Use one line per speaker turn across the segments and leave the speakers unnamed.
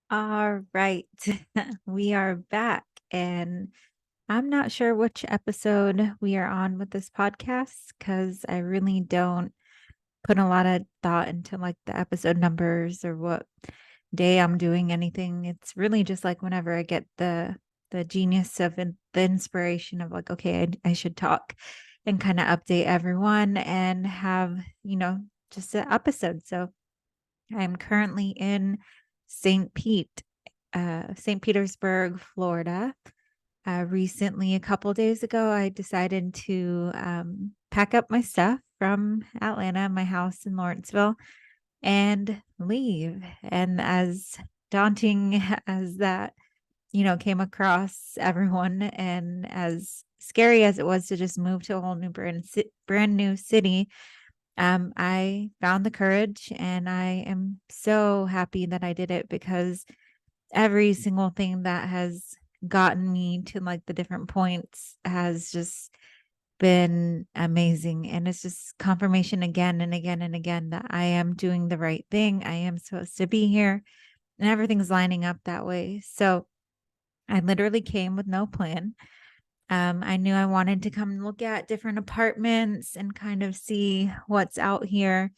All right. We are back, and I'm not sure which episode we are on with this podcast because I really don't put a lot of thought into like the episode numbers or what day I'm doing anything. It's really just like whenever I get the genius of the inspiration of like, okay, I should talk and kind of update everyone and have, just an episode. So I'm currently in St. Pete, St. Petersburg, Florida. Recently, a couple days ago, I decided to pack up my stuff from Atlanta, my house in Lawrenceville, and leave. And as daunting as that, came across everyone, and as scary as it was to just move to a whole new brand new city, I found the courage and I am so happy that I did it because every single thing that has gotten me to like the different points has just been amazing. And it's just confirmation again and again and again that I am doing the right thing. I am supposed to be here and everything's lining up that way. So I literally came with no plan. I knew I wanted to come look at different apartments and kind of see what's out here.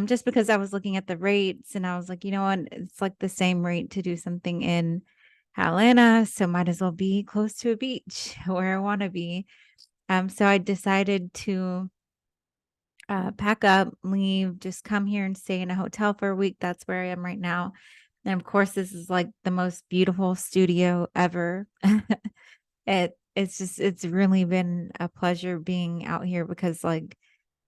Just because I was looking at the rates and I was like, you know what, it's like the same rate to do something in Atlanta, so might as well be close to a beach where I want to be. So I decided to pack up, leave, just come here and stay in a hotel for a week. That's where I am right now. And of course, this is like the most beautiful studio ever. It's really been a pleasure being out here because like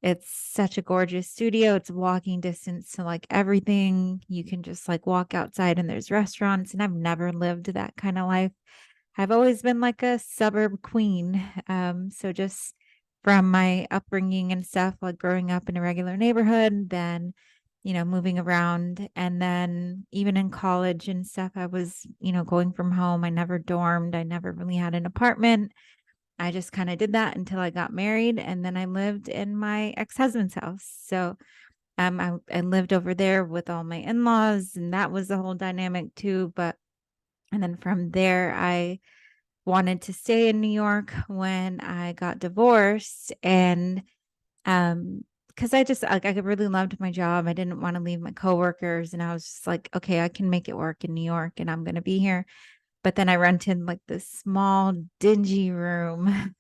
it's such a gorgeous studio. It's walking distance to like everything. You can just like walk outside and there's restaurants, and I've never lived that kind of life. I've always been like a suburb queen. So just from my upbringing and stuff, like growing up in a regular neighborhood, then moving around. And then even in college and stuff, I was, going from home. I never dormed. I never really had an apartment. I just kind of did that until I got married. And then I lived in my ex-husband's house. So I lived over there with all my in-laws, and that was the whole dynamic too. And then from there, I wanted to stay in New York when I got divorced. And because I just like I really loved my job. I didn't want to leave my coworkers. And I was just like, okay, I can make it work in New York and I'm gonna be here. But then I rented like this small, dingy room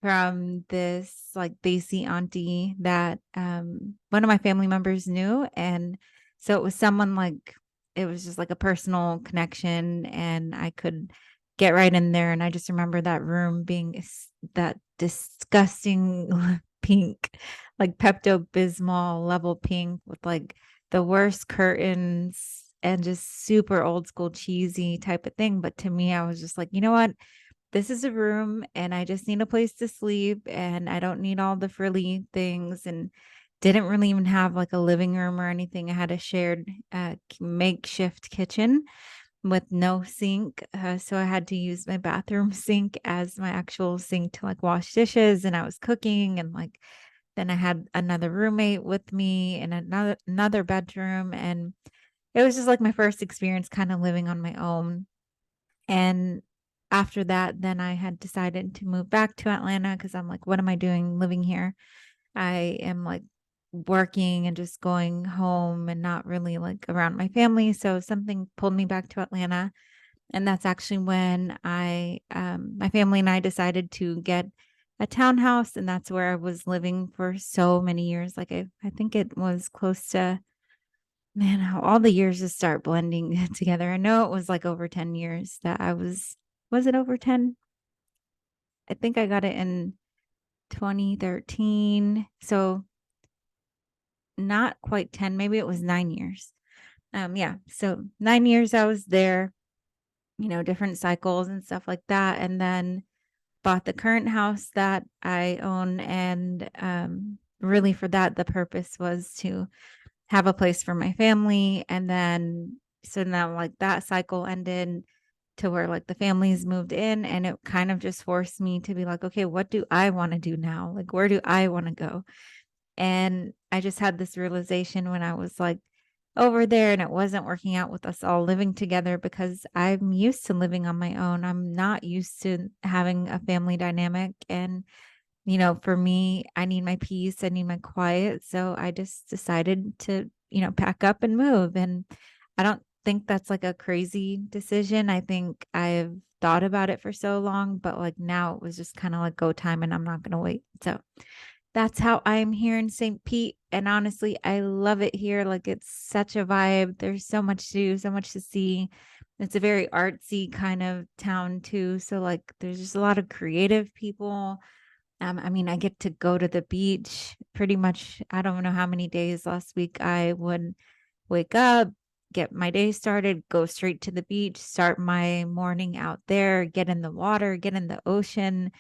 from this like Desi auntie that one of my family members knew. And so it was someone like it was just like a personal connection and I could get right in there. And I just remember that room being that disgusting pink, like Pepto Bismol level pink with like the worst curtains and just super old school cheesy type of thing. But to me, I was just like, you know what? This is a room and I just need a place to sleep and I don't need all the frilly things, and didn't really even have like a living room or anything. I had a shared makeshift kitchen with no sink. So I had to use my bathroom sink as my actual sink to like wash dishes, and I was cooking, and like then I had another roommate with me in another bedroom, and it was just like my first experience kind of living on my own. And after that, then I had decided to move back to Atlanta because I'm like, what am I doing living here? I am like working and just going home and not really like around my family. So something pulled me back to Atlanta. And that's actually when my family and I decided to get a townhouse. And that's where I was living for so many years. Like I think it was close to, man, how all the years just start blending together. I know it was like over 10 years that was it over 10? I think I got it in 2013. So not quite 10, maybe it was 9 years. Yeah. So 9 years I was there, different cycles and stuff like that. And then bought the current house that I own. And really for that, the purpose was to have a place for my family. And then so now like that cycle ended to where like the families moved in, and it kind of just forced me to be like, okay, what do I want to do now? Like, where do I want to go? And I just had this realization when I was like over there and it wasn't working out with us all living together because I'm used to living on my own. I'm not used to having a family dynamic. And, for me, I need my peace, I need my quiet. So I just decided to, pack up and move. And I don't think that's like a crazy decision. I think I've thought about it for so long, but like now it was just kind of like go time and I'm not going to wait. So that's how I'm here in St. Pete. And honestly, I love it here. Like it's such a vibe. There's so much to do, so much to see. It's a very artsy kind of town too. So like there's just a lot of creative people. I mean, I get to go to the beach pretty much. I don't know how many days last week I would wake up, get my day started, go straight to the beach, start my morning out there, get in the water, get in the ocean,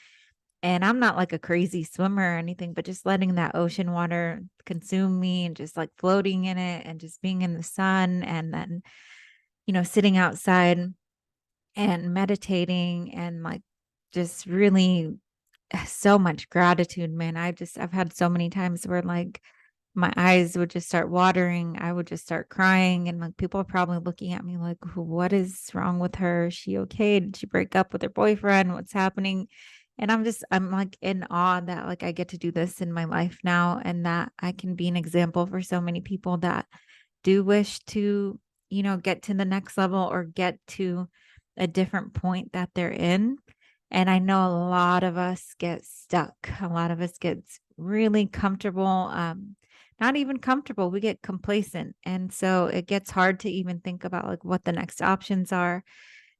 and I'm not like a crazy swimmer or anything, but just letting that ocean water consume me and just like floating in it and just being in the sun and then, sitting outside and meditating and like just really so much gratitude, man. I've had so many times where like my eyes would just start watering. I would just start crying. And like people are probably looking at me like, what is wrong with her? Is she okay? Did she break up with her boyfriend? What's happening? And I'm like in awe that like I get to do this in my life now and that I can be an example for so many people that do wish to, get to the next level or get to a different point that they're in. And I know a lot of us get stuck. A lot of us get really comfortable. Not even comfortable. We get complacent. And so it gets hard to even think about like what the next options are.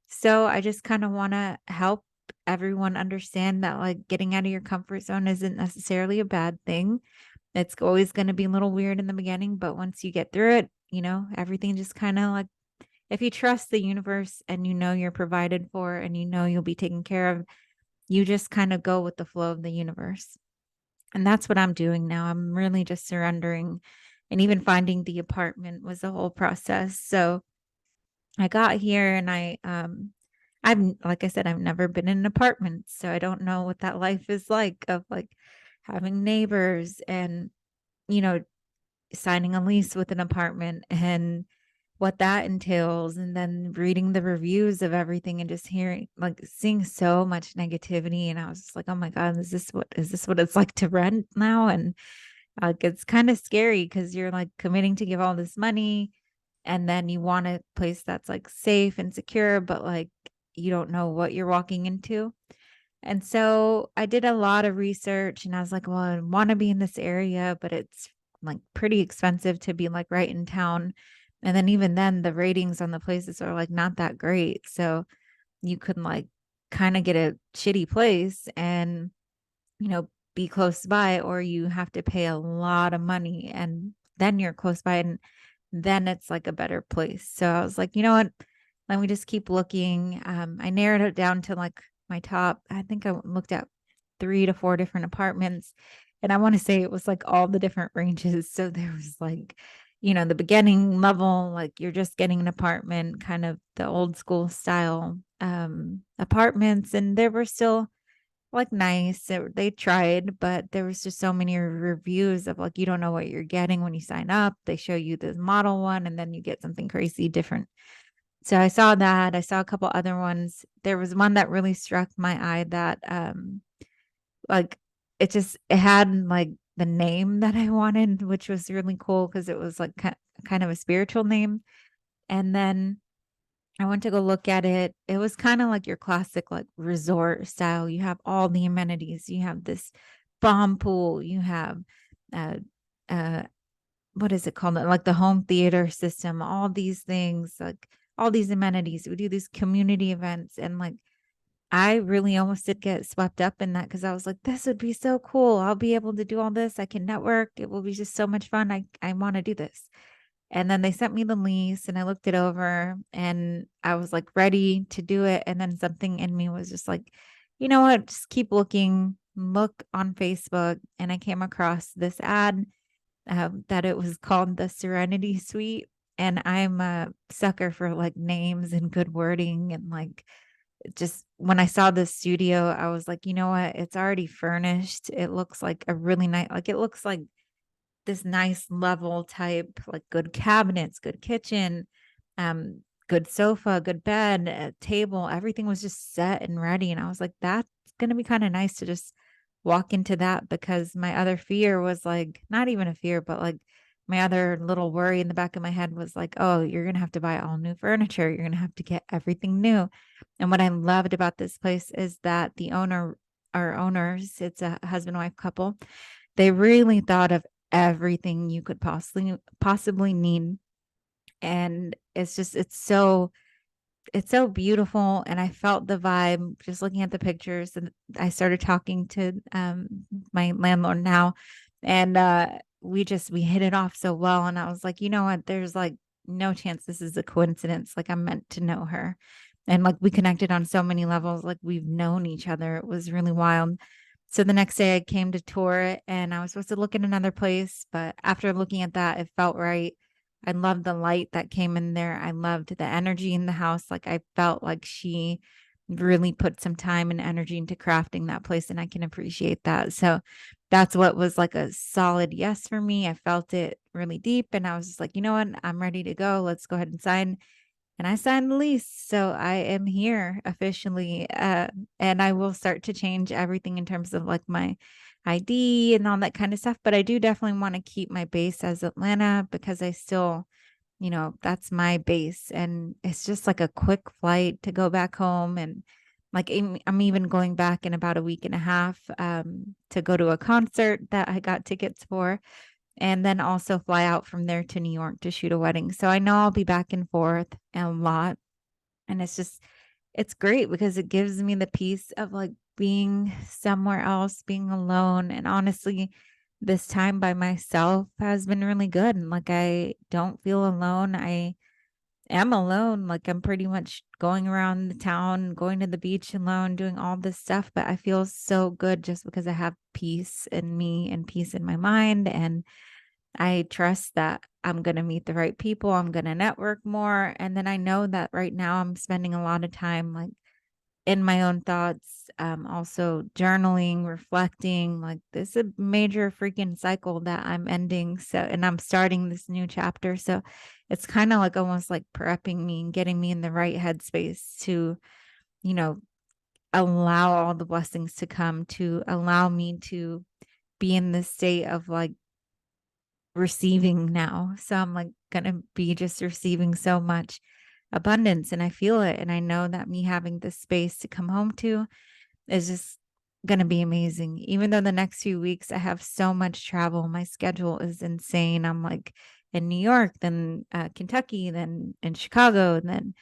So I just kind of want to help everyone understand that like getting out of your comfort zone isn't necessarily a bad thing. It's always going to be a little weird in the beginning, but once you get through it, everything just kind of like if you trust the universe and you're provided for and you'll be taken care of, you just kind of go with the flow of the universe. And that's what I'm doing now. I'm really just surrendering. And even finding the apartment was a whole process. So I got here and I've like I said, I've never been in an apartment. So I don't know what that life is like of like having neighbors and, you know, signing a lease with an apartment and what that entails and then reading the reviews of everything and just hearing like seeing so much negativity and I was just like, oh my god, is this what it's like to rent now? And like it's kind of scary because you're like committing to give all this money and then you want a place that's like safe and secure but like you don't know what you're walking into. And so I did a lot of research and I was like, well, I want to be in this area, but it's like pretty expensive to be like right in town. And then even then the ratings on the places are like not that great. So you can like kind of get a shitty place and, you know, be close by, or you have to pay a lot of money and then you're close by and then it's like a better place. So I was like, you know what? Let me just keep looking. I narrowed it down to like my top. I think I looked at 3 to 4 different apartments. And I want to say it was like all the different ranges. So there was like, the beginning level, like you're just getting an apartment, kind of the old school style apartments. And there were still like nice. They tried, but there was just so many reviews of like you don't know what you're getting when you sign up. They show you the model one and then you get something crazy different. So I saw that. I saw a couple other ones. There was one that really struck my eye that like it had like the name that I wanted, which was really cool because it was like kind of a spiritual name. And then I went to go look at it. It was kind of like your classic like resort style. You have all the amenities. You have this bomb pool. You have uh uh what is it called? Like the home theater system, all these things, like all these amenities. We do these community events and like I really almost did get swept up in that because I was like, this would be so cool. I'll be able to do all this. I can network. It will be just so much fun. I want to do this. And then they sent me the lease and I looked it over and I was like ready to do it. And then something in me was just like, you know what? Just keep looking, look on Facebook. And I came across this ad that it was called the Serenity Suite. And I'm a sucker for like names and good wording. And like, just when I saw the studio, I was like, you know what? It's already furnished. It looks like a really nice, like, it looks like this nice level type, like good cabinets, good kitchen, um, good sofa, good bed, table. Everything was just set and ready. And I was like, that's going to be kind of nice to just walk into that, because my other fear was like, not even a fear, but like my other little worry in the back of my head was like, oh, you're going to have to buy all new furniture. You're going to have to get everything new. And what I loved about this place is that the owner, our owners, it's a husband wife couple, they really thought of everything you could possibly need. And it's so beautiful, and I felt the vibe just looking at the pictures. And I started talking to my landlord now, and we hit it off so well. And I was like, you know what, there's like no chance this is a coincidence. Like, I'm meant to know her, and like we connected on so many levels. Like, we've known each other. It was really wild. So the next day I came to tour it, and I was supposed to look at another place, but after looking at that, it felt right. I loved the light that came in there. I loved the energy in the house. Like, I felt like she really put some time and energy into crafting that place, and I can appreciate that. So that's what was like a solid yes for me. I felt it really deep, and I was just like, you know what? I'm ready to go. Let's go ahead and sign. And I signed the lease. So I am here officially. And I will start to change everything in terms of like my ID and all that kind of stuff. But I do definitely want to keep my base as Atlanta, because I still, that's my base. And it's just like a quick flight to go back home. And like, I'm even going back in about a week and a half to go to a concert that I got tickets for, and then also fly out from there to New York to shoot a wedding. So I know I'll be back and forth a lot. And it's great because it gives me the peace of like being somewhere else, being alone. And honestly, this time by myself has been really good. And like, I don't feel alone. I am alone. Like, I'm pretty much going around the town, going to the beach alone, doing all this stuff. But I feel so good just because I have peace in me and peace in my mind. And I trust that I'm going to meet the right people. I'm going to network more. And then I know that right now I'm spending a lot of time like in my own thoughts, also journaling, reflecting. Like, this is a major freaking cycle that I'm ending. So, and I'm starting this new chapter. So it's kind of like almost like prepping me and getting me in the right headspace to, you know, allow all the blessings to come, to allow me to be in this state of like receiving now. So I'm like gonna be just receiving so much abundance, and I feel it. And I know that me having this space to come home to is just gonna be amazing. Even though the next few weeks I have so much travel, my schedule is insane. I'm like in New York, then Kentucky, then in Chicago, and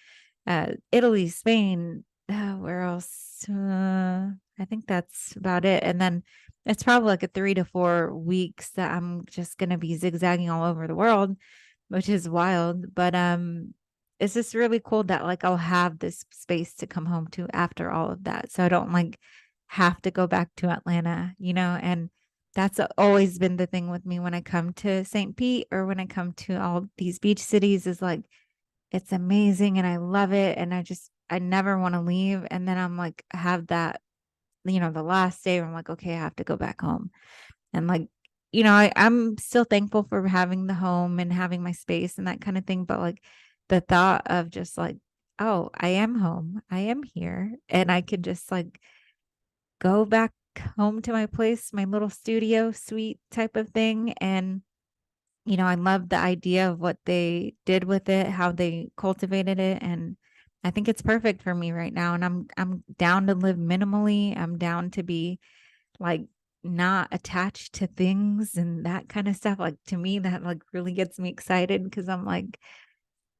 then Italy, Spain, where else? I think that's about it. And then it's probably like a 3 to 4 weeks that I'm just gonna be zigzagging all over the world, which is wild. But it's just really cool that like I'll have this space to come home to after all of that. So I don't like have to go back to Atlanta. And that's always been the thing with me when I come to St. Pete or when I come to all these beach cities, is like it's amazing and I love it. And I never want to leave. And then I'm like, have that, the last day where I'm like, okay, I have to go back home. And like, I'm still thankful for having the home and having my space and that kind of thing. But like the thought of just like, oh, I am home, I am here, and I could just like go back home to my place, my little studio suite type of thing. And I love the idea of what they did with it, how they cultivated it, and I think it's perfect for me right now. And I'm down to live minimally. I'm down to be like not attached to things and that kind of stuff. Like, to me, that like really gets me excited, because I'm like,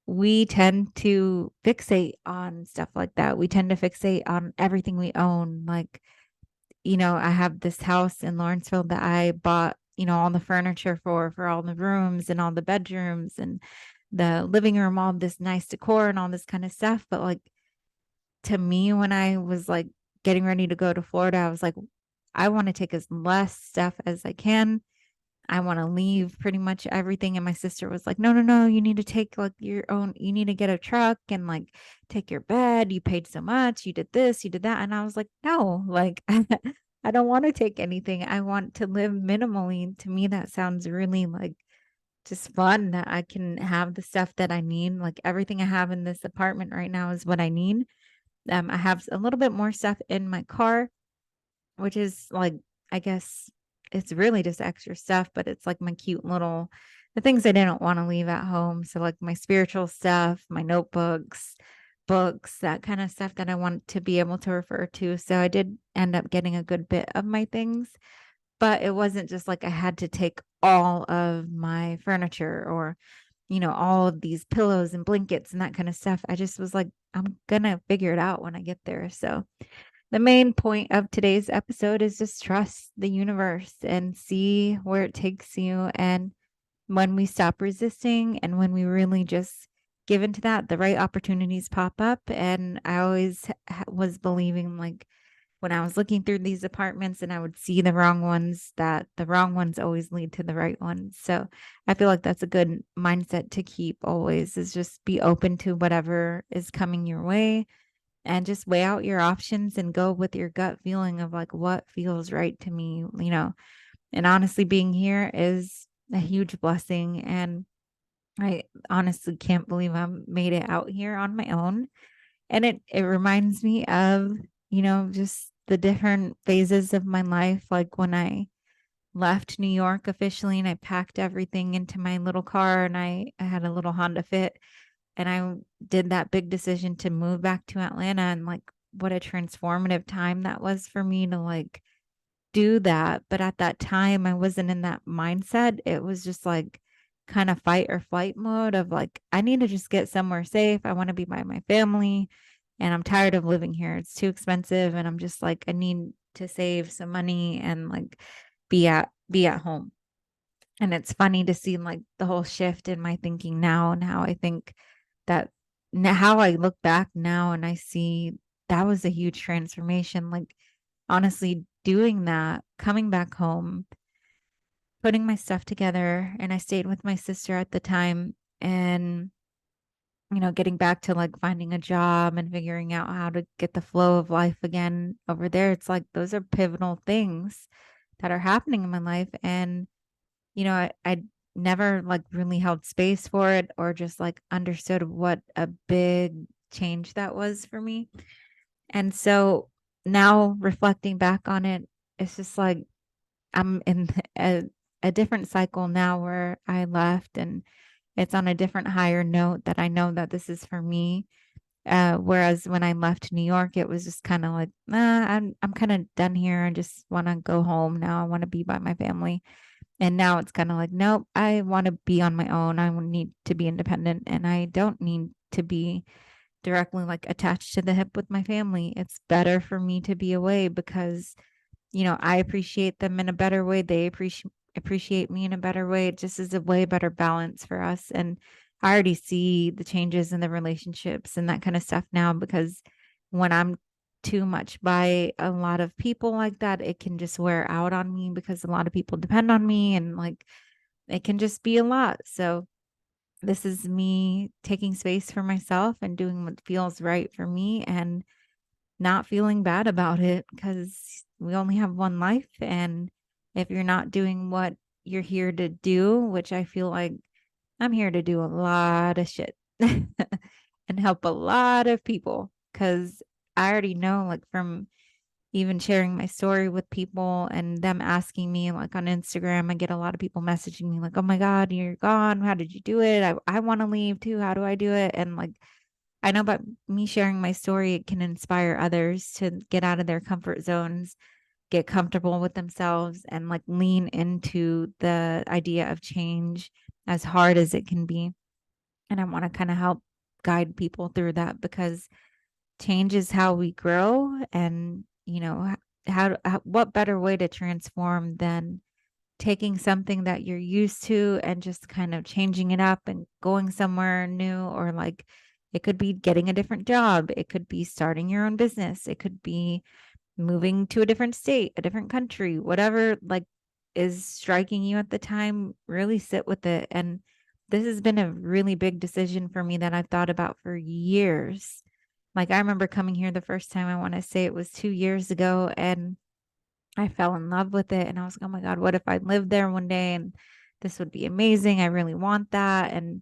we tend to fixate on stuff like that. We tend to fixate on everything we own. Like, I have this house in Lawrenceville that I bought, all the furniture for all the rooms and all the bedrooms and the living room, all this nice decor and all this kind of stuff. But like, to me, when I was like getting ready to go to Florida, I was like, I want to take as less stuff as I can. I want to leave pretty much everything. And my sister was like, no, no, no, you need to take like your own, you need to get a truck and like take your bed. You paid so much. You did this, you did that. And I was like, no, like I don't want to take anything. I want to live minimally. To me, that sounds really like just fun that I can have the stuff that I need. Like everything I have in this apartment right now is what I need. I have a little bit more stuff in my car, which is like, I guess it's really just extra stuff, but it's like my cute little, the things I didn't want to leave at home. So, like my spiritual stuff, my notebooks, books, that kind of stuff that I want to be able to refer to. So, I did end up getting a good bit of my things, but it wasn't just like I had to take all of my furniture or, all of these pillows and blankets and that kind of stuff. I just was like, I'm gonna figure it out when I get there. So, the main point of today's episode is just trust the universe and see where it takes you. And when we stop resisting and when we really just give into that, the right opportunities pop up. And I always was believing, like, when I was looking through these apartments and I would see the wrong ones, that the wrong ones always lead to the right ones. So I feel like that's a good mindset to keep always, is just be open to whatever is coming your way and just weigh out your options and go with your gut feeling of like what feels right to me. And honestly, being here is a huge blessing. And I honestly can't believe I made it out here on my own. And it reminds me of, just the different phases of my life. Like when I left New York officially and I packed everything into my little car and I had a little Honda Fit and I did that big decision to move back to Atlanta, and like what a transformative time that was for me to like do that. But at that time, I wasn't in that mindset. It was just like kind of fight or flight mode of like, I need to just get somewhere safe. I want to be by my family and I'm tired of living here. It's too expensive. And I'm just like, I need to save some money and like be at home. And it's funny to see like the whole shift in my thinking now and how I think that how I look back now and I see that was a huge transformation. Like honestly, doing that, coming back home, putting my stuff together, and I stayed with my sister at the time and getting back to like finding a job and figuring out how to get the flow of life again over there. It's like those are pivotal things that are happening in my life. And I never like really held space for it or just like understood what a big change that was for me. And so now reflecting back on it, it's just like I'm in a different cycle now where I left, and it's on a different higher note that I know that this is for me. Whereas when I left New York, it was just kind of like, I'm kind of done here. I just want to go home now. I want to be by my family. And now it's kind of like, nope, I want to be on my own. I need to be independent and I don't need to be directly like attached to the hip with my family. It's better for me to be away because, I appreciate them in a better way. They appreciate me in a better way. It just is a way better balance for us. And I already see the changes in the relationships and that kind of stuff now, because when I'm too much by a lot of people like that, it can just wear out on me because a lot of people depend on me and like it can just be a lot. So this is me taking space for myself and doing what feels right for me and not feeling bad about it, because we only have one life. And if you're not doing what you're here to do, which I feel like I'm here to do a lot of shit and help a lot of people, because I already know, like, from even sharing my story with people and them asking me, like on Instagram, I get a lot of people messaging me, like, oh my God, you're gone. How did you do it? I want to leave too. How do I do it? And like, I know about me sharing my story, it can inspire others to get out of their comfort zones, get comfortable with themselves, and like lean into the idea of change, as hard as it can be. And I want to kind of help guide people through that, because change is how we grow. And, what better way to transform than taking something that you're used to and just kind of changing it up and going somewhere new, or like it could be getting a different job, it could be starting your own business, it could be moving to a different state, a different country, whatever like is striking you at the time, really sit with it. And this has been a really big decision for me that I've thought about for years. Like I remember coming here the first time, I want to say it was 2 years ago, and I fell in love with it and I was like, oh my God, what if I lived there one day and this would be amazing. I really want that. And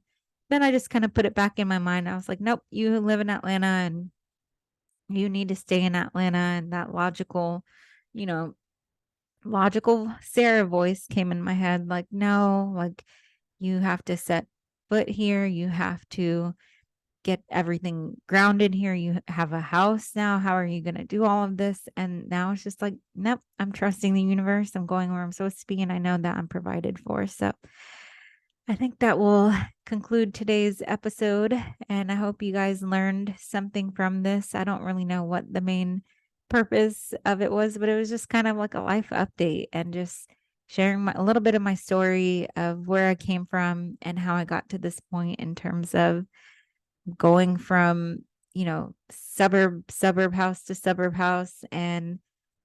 then I just kind of put it back in my mind. I was like, nope, you live in Atlanta and you need to stay in Atlanta. And that you know, logical Sarah voice came in my head like, no, like you have to set foot here. You have to get everything grounded here. You have a house now. How are you going to do all of this? And now it's just like, nope, I'm trusting the universe. I'm going where I'm supposed to be. And I know that I'm provided for. So I think that will conclude today's episode. And I hope you guys learned something from this. I don't really know what the main purpose of it was, but it was just kind of like a life update and just sharing a little bit of my story of where I came from and how I got to this point in terms of going from, suburb house to suburb house and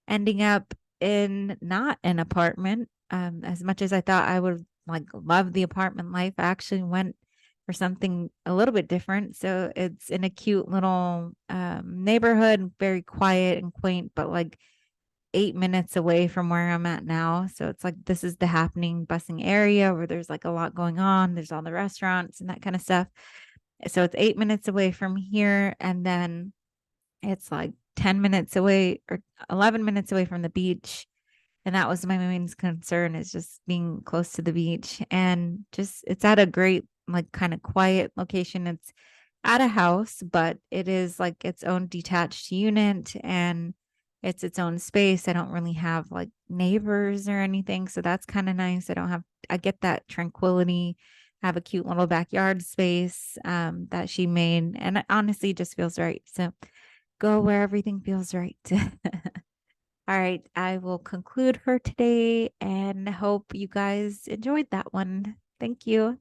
ending up in not an apartment. As much as I thought I would like love the apartment life, I actually went for something a little bit different. So it's in a cute little neighborhood, very quiet and quaint, but like 8 minutes away from where I'm at now. So it's like this is the happening busing area where there's like a lot going on. There's all the restaurants and that kind of stuff. So it's 8 minutes away from here. And then it's like 10 minutes away or 11 minutes away from the beach. And that was my main concern is just being close to the beach and just it's at a great, like kind of quiet location. It's at a house, but it is like its own detached unit and it's its own space. I don't really have like neighbors or anything. So that's kind of nice. I get that tranquility. I have a cute little backyard space that she made. And it honestly just feels right. So go where everything feels right. All right, I will conclude for today and hope you guys enjoyed that one. Thank you.